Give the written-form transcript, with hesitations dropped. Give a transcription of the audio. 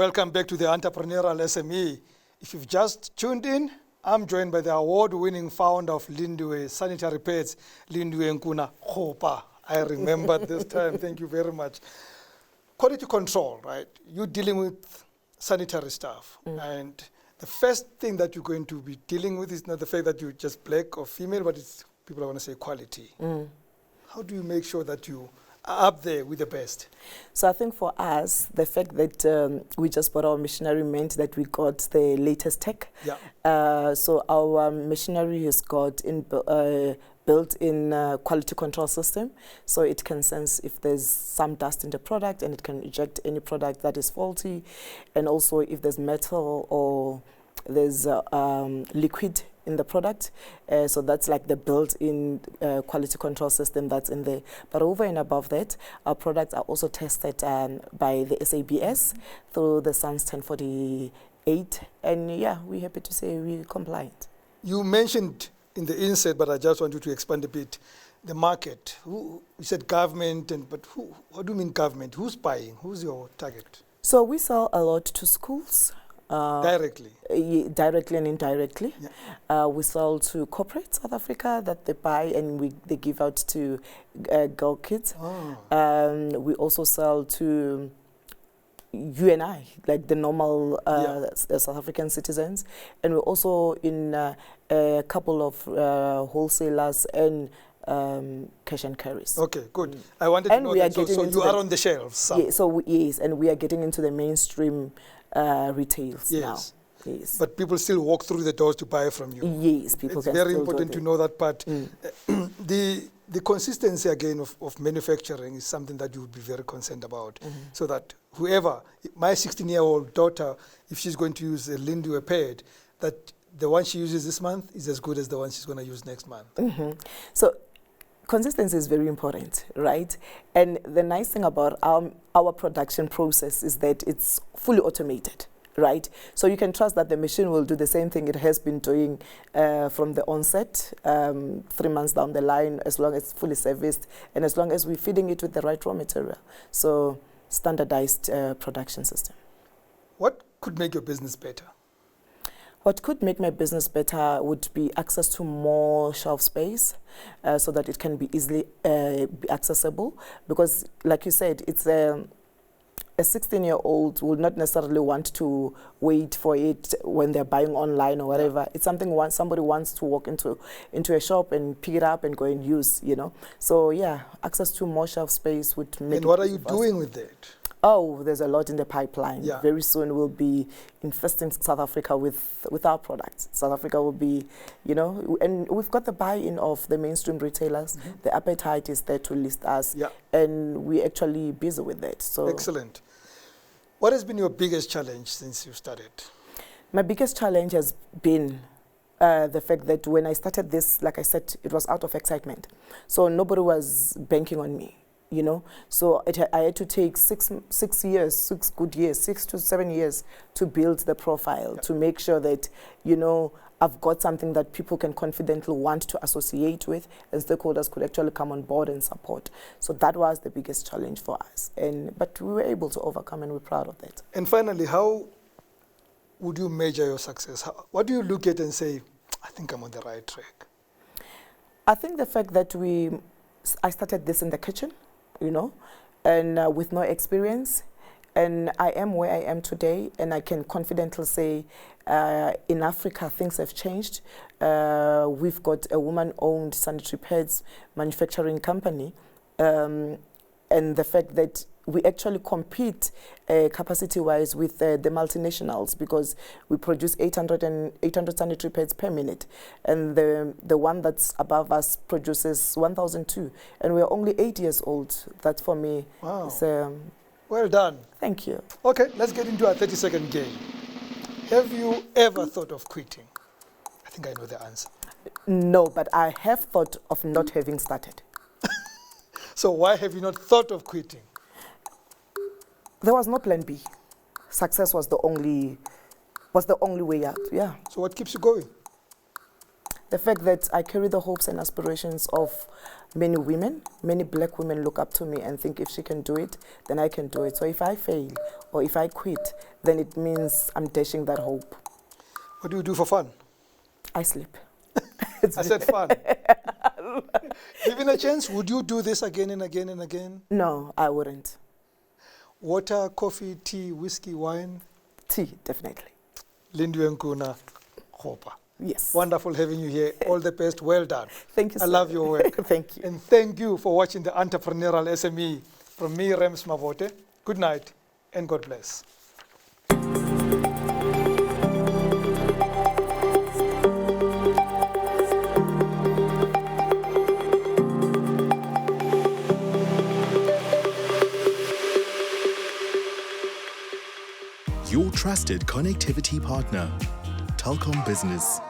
Welcome back to the Entrepreneurial SME. If you've just tuned in, I'm joined by the award-winning founder of Lindiwe Sanitary Pads, Lindiwe Nkuna Kgopa. I remember this time. Thank you very much. Quality control, right? You're dealing with sanitary stuff. And the first thing that you're going to be dealing with is not the fact that you're just black or female, but it's people are going to say quality. How do you make sure that you are up there with the best? So I think for us, the fact that we just bought our machinery meant that we got the latest tech. Yeah. So our machinery has got built-in quality control system, so it can sense if there's some dust in the product, and it can eject any product that is faulty, and also if there's metal or there's liquid in the product. So that's like the built-in quality control system that's in there. But over and above that, our products are also tested by the SABS through the SANS 1048. And yeah, we're happy to say we're compliant. You mentioned in the inset, but I just want you to expand a bit, the market. You said government, but what do you mean government? Who's buying? Who's your target? So we sell a lot to schools. Directly? Directly and indirectly. Yeah. We sell to corporate South Africa that they buy and they give out to girl kids. Oh. We also sell to you and I, like the normal South African citizens. And we're also in a couple of wholesalers and cash and carries. Okay, good. I wanted to know that. So you are on the shelves. Yeah, yes, and we are getting into the mainstream retails now. Yes. But people still walk through the doors to buy from you. Yes, people it's can very still important to know that part. The consistency again of manufacturing is something that you would be very concerned about. So that whoever, my 16-year-old daughter, if she's going to use a Lindiwe pad, that the one she uses this month is as good as the one she's going to use next month. So consistency is very important, right? And the nice thing about our production process is that it's fully automated, right? So you can trust that the machine will do the same thing it has been doing from the onset, 3 months down the line, as long as it's fully serviced and as long as we're feeding it with the right raw material. So standardized production system. What could make your business better? What could make my business better would be access to more shelf space so that it can be easily be accessible. Because like you said, it's a 16-year-old would not necessarily want to wait for it when they're buying online or whatever. Yeah. It's something somebody wants to walk into a shop and pick it up and go and use, you know. So yeah, access to more shelf space would make And what are you doing with that? Oh, there's a lot in the pipeline. Yeah. Very soon we'll be infesting South Africa with our products. South Africa will be, you know, and we've got the buy-in of the mainstream retailers. The appetite is there to list us, and we're actually busy with that. So excellent. What has been your biggest challenge since you started? My biggest challenge has been the fact that when I started this, like I said, it was out of excitement. So nobody was banking on me. You know, so I had to take 6 good years, 6 to 7 years to build the profile, to make sure that, you know, I've got something that people can confidently want to associate with, and stakeholders could actually come on board and support. So that was the biggest challenge for us, but we were able to overcome, and we're proud of that. And finally, how would you measure your success? What do you look at and say, I think I'm on the right track? I think the fact that I started this in the kitchen, you know, and with no experience, and I am where I am today, and I can confidently say in Africa things have changed. We've got a woman-owned sanitary pads manufacturing company, and the fact that we actually compete capacity-wise with the multinationals, because we produce 800 sanitary pads per minute, and the one that's above us produces 1,002, and we're only 8 years old. That for me is well done. Thank you. Okay, let's get into our 30-second game. Have you ever thought of quitting? I think I know the answer. No, but I have thought of not having started. So why have you not thought of quitting? There was no plan B. Success was the only way out. Yeah. So what keeps you going? The fact that I carry the hopes and aspirations of many women, many black women look up to me and think if she can do it, then I can do it. So if I fail or if I quit, then it means I'm dashing that hope. What do you do for fun? I sleep. I said fun. Given a chance, would you do this again and again and again? No, I wouldn't. Water, coffee, tea, whiskey, wine? Tea, definitely. Lindiwe Nkuna Kgopa. Yes. Wonderful having you here. All the best. Well done. Thank you, I sir. love your work. Thank you. And thank you for watching the Entrepreneurial SME. From me, Rems Mavote. Good night and God bless. Your trusted connectivity partner, Telkom Business.